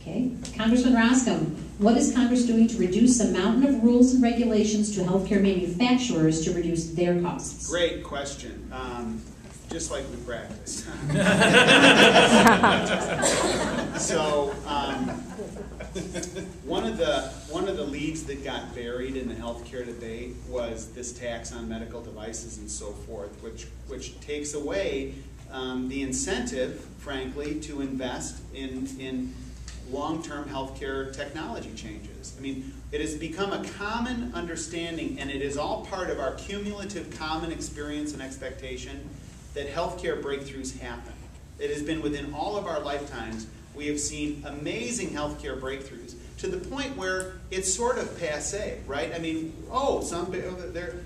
Okay. Congressman Roscom, what is Congress doing to reduce the mountain of rules and regulations to healthcare manufacturers to reduce their costs? Great question. Just like we practiced. So one of the leads that got buried in the healthcare debate was this tax on medical devices and so forth, which takes away the incentive, frankly, to invest in long-term healthcare technology changes. I mean, it has become a common understanding, and it is all part of our cumulative common experience and expectation that healthcare breakthroughs happen. It has been within all of our lifetimes. We have seen amazing healthcare breakthroughs to the point where it's sort of passé, right? I mean, oh,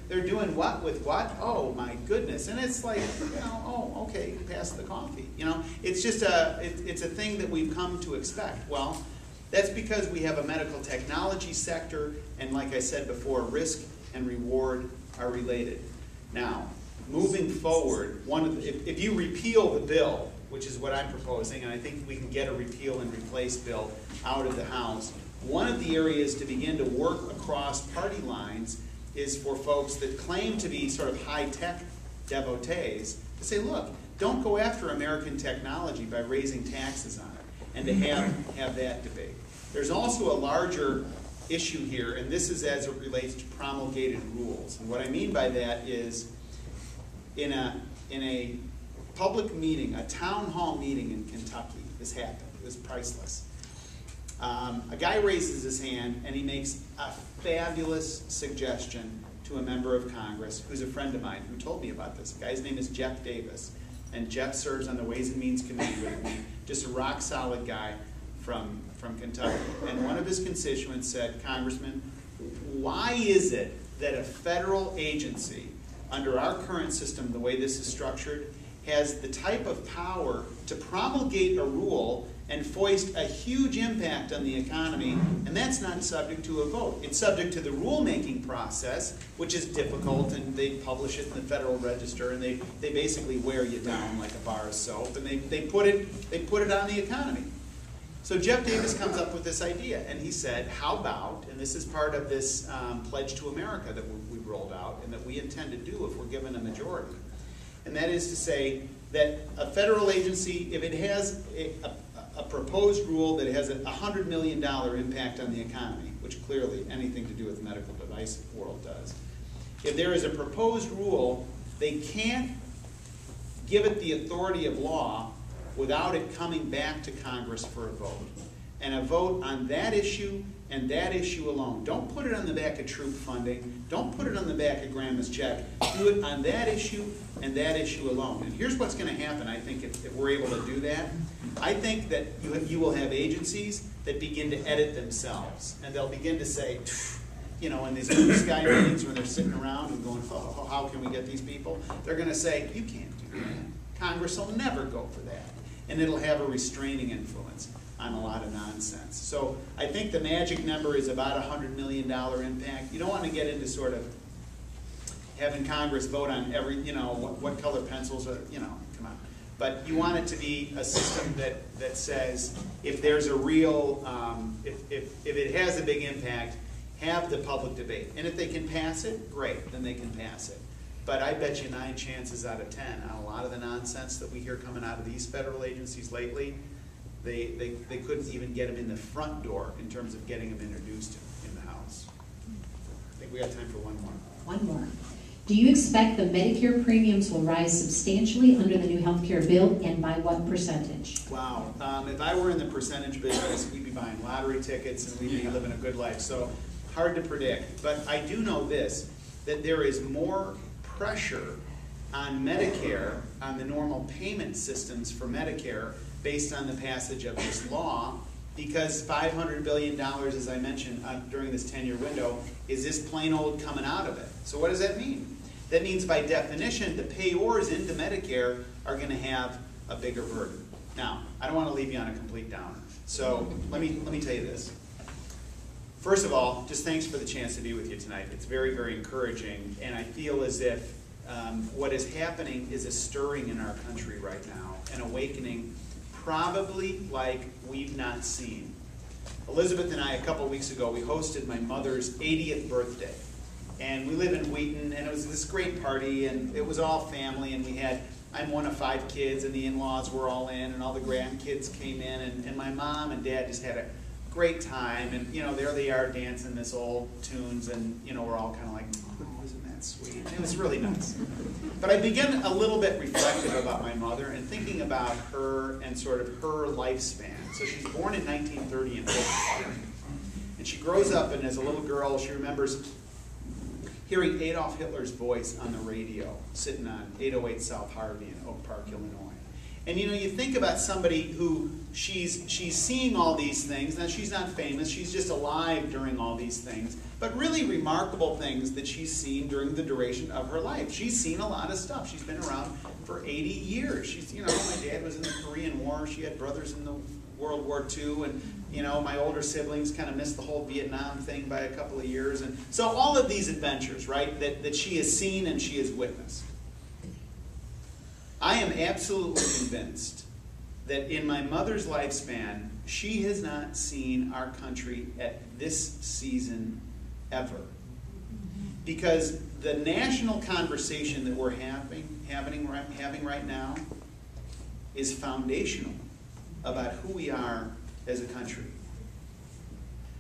they're doing what with what? Oh my goodness! And it's like, you know, oh, okay, pass the coffee. You know, it's just it's a thing that we've come to expect. Well, that's because we have a medical technology sector, and like I said before, risk and reward are related. Now, moving forward, if you repeal the bill, which is what I'm proposing, and I think we can get a repeal and replace bill out of the House, one of the areas to begin to work across party lines is for folks that claim to be sort of high-tech devotees to say, look, don't go after American technology by raising taxes on it, and to have that debate. There's also a larger issue here, and this is as it relates to promulgated rules. And what I mean by that is in a public meeting, a town hall meeting in Kentucky, this happened. It was priceless. A guy raises his hand and he makes a fabulous suggestion to a member of Congress who's a friend of mine who told me about this. The guy's name is Jeff Davis, and Jeff serves on the Ways and Means Committee with me, just a rock solid guy from Kentucky. And one of his constituents said, Congressman, why is it that a federal agency under our current system, the way this is structured, has the type of power to promulgate a rule and foist a huge impact on the economy, and that's not subject to a vote. It's subject to the rulemaking process, which is difficult, and they publish it in the Federal Register, and they basically wear you down like a bar of soap, and they put it on the economy. So Jeff Davis comes up with this idea, and he said, how about, and this is part of this Pledge to America that we rolled out, and that we intend to do if we're given a majority, and that is to say that a federal agency, if it has a proposed rule that has a $100 million impact on the economy, which clearly anything to do with the medical device world does, if there is a proposed rule, they can't give it the authority of law without it coming back to Congress for a vote. And a vote on that issue and that issue alone. Don't put it on the back of troop funding. Don't put it on the back of grandma's check. Do it on that issue and that issue alone. And here's what's going to happen, I think, if we're able to do that. I think that you will have agencies that begin to edit themselves. And they'll begin to say, you know, in these blue sky meetings when they're sitting around and going, oh, how can we get these people? They're going to say, you can't do that. Congress will never go for that. And it'll have a restraining influence on a lot of nonsense. So I think the magic number is about $100 million impact. You don't want to get into sort of having Congress vote on every, you know, what color pencils are, you know, come on. But you want it to be a system that says if there's a real, if it has a big impact, have the public debate. And if they can pass it, great, then they can pass it. But I bet you 9 chances out of 10 on a lot of the nonsense that we hear coming out of these federal agencies lately, they couldn't even get them in the front door in terms of getting them introduced in the House. I think we got time for one more. One more. Do you expect the Medicare premiums will rise substantially under the new health care bill, and by what percentage? Wow. If I were in the percentage business, we'd be buying lottery tickets and we'd be living a good life. So hard to predict. But I do know this, that there is more pressure on Medicare, on the normal payment systems for Medicare, based on the passage of this law, because $500 billion, as I mentioned, during this 10-year window, is this plain old coming out of it. So what does that mean? That means by definition, the payors into Medicare are going to have a bigger burden. Now, I don't want to leave you on a complete downer. So let me tell you this. First of all, just thanks for the chance to be with you tonight. It's very, very encouraging, and I feel as if what is happening is a stirring in our country right now, an awakening probably like we've not seen Elizabeth and I, a couple weeks ago, we hosted my mother's 80th birthday. And we live in Wheaton, and it was this great party, and it was all family, and I'm one of 5 kids, and the in-laws were all in, and all the grandkids came in, and my mom and dad just had a great time, and there they are dancing this old tunes, and we're all kind of like, oh, isn't that sweet? And it was really nice. But I began a little bit reflective about my mother and thinking about her and sort of her lifespan. So she's born in 1930 in Oak Park, and she grows up, and as a little girl, she remembers hearing Adolf Hitler's voice on the radio, sitting on 808 South Harvey in Oak Park, Illinois. And you think about somebody who she's seeing all these things. Now, she's not famous, she's just alive during all these things, but really remarkable things that she's seen during the duration of her life. She's seen a lot of stuff. She's been around for 80 years. She's, my dad was in the Korean War, she had brothers in the World War II, and my older siblings kind of missed the whole Vietnam thing by a couple of years. And so all of these adventures, right, that she has seen and she has witnessed. I am absolutely convinced that in my mother's lifespan, she has not seen our country at this season ever. Because the national conversation that we're having right now is foundational about who we are as a country.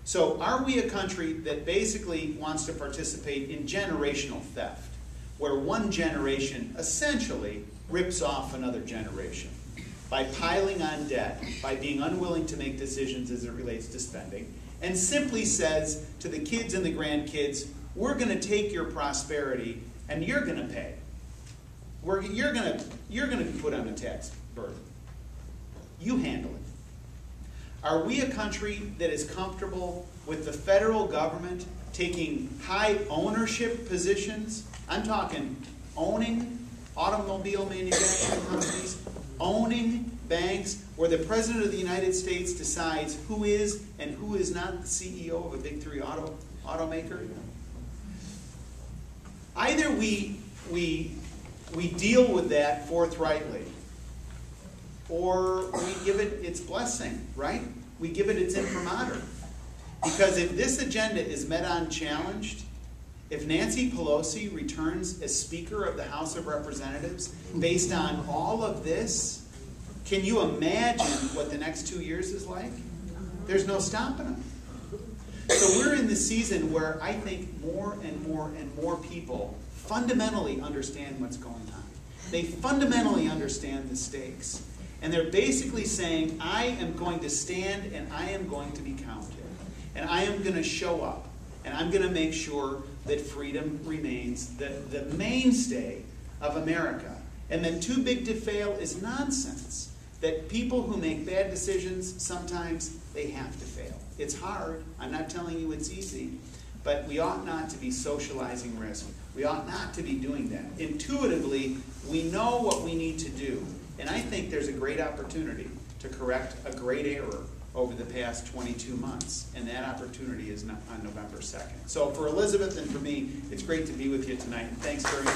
So are we a country that basically wants to participate in generational theft, where one generation essentially rips off another generation by piling on debt, by being unwilling to make decisions as it relates to spending, and simply says to the kids and the grandkids, we're going to take your prosperity and you're going to pay. You're going to be put on a tax burden. You handle it. Are we a country that is comfortable with the federal government taking high ownership positions? I'm talking owning automobile manufacturing companies, owning banks, where the President of the United States decides who is and who is not the CEO of a big 3 automaker. Either we deal with that forthrightly, or we give it its blessing, right? We give it its imprimatur. Because if this agenda is met unchallenged, if Nancy Pelosi returns as Speaker of the House of Representatives based on all of this, can you imagine what the next 2 years is like? There's no stopping them. So we're in the season where I think more and more and more people fundamentally understand what's going on. They fundamentally understand the stakes. And they're basically saying, I am going to stand and I am going to be counted. And I am going to show up. And I'm going to make sure that freedom remains the mainstay of America. And that too big to fail is nonsense. That people who make bad decisions, sometimes they have to fail. It's hard. I'm not telling you it's easy. But we ought not to be socializing risk. We ought not to be doing that. Intuitively, we know what we need to do. And I think there's a great opportunity to correct a great error over the past 22 months. And that opportunity is on November 2nd. So for Elizabeth and for me, it's great to be with you tonight. And thanks very much.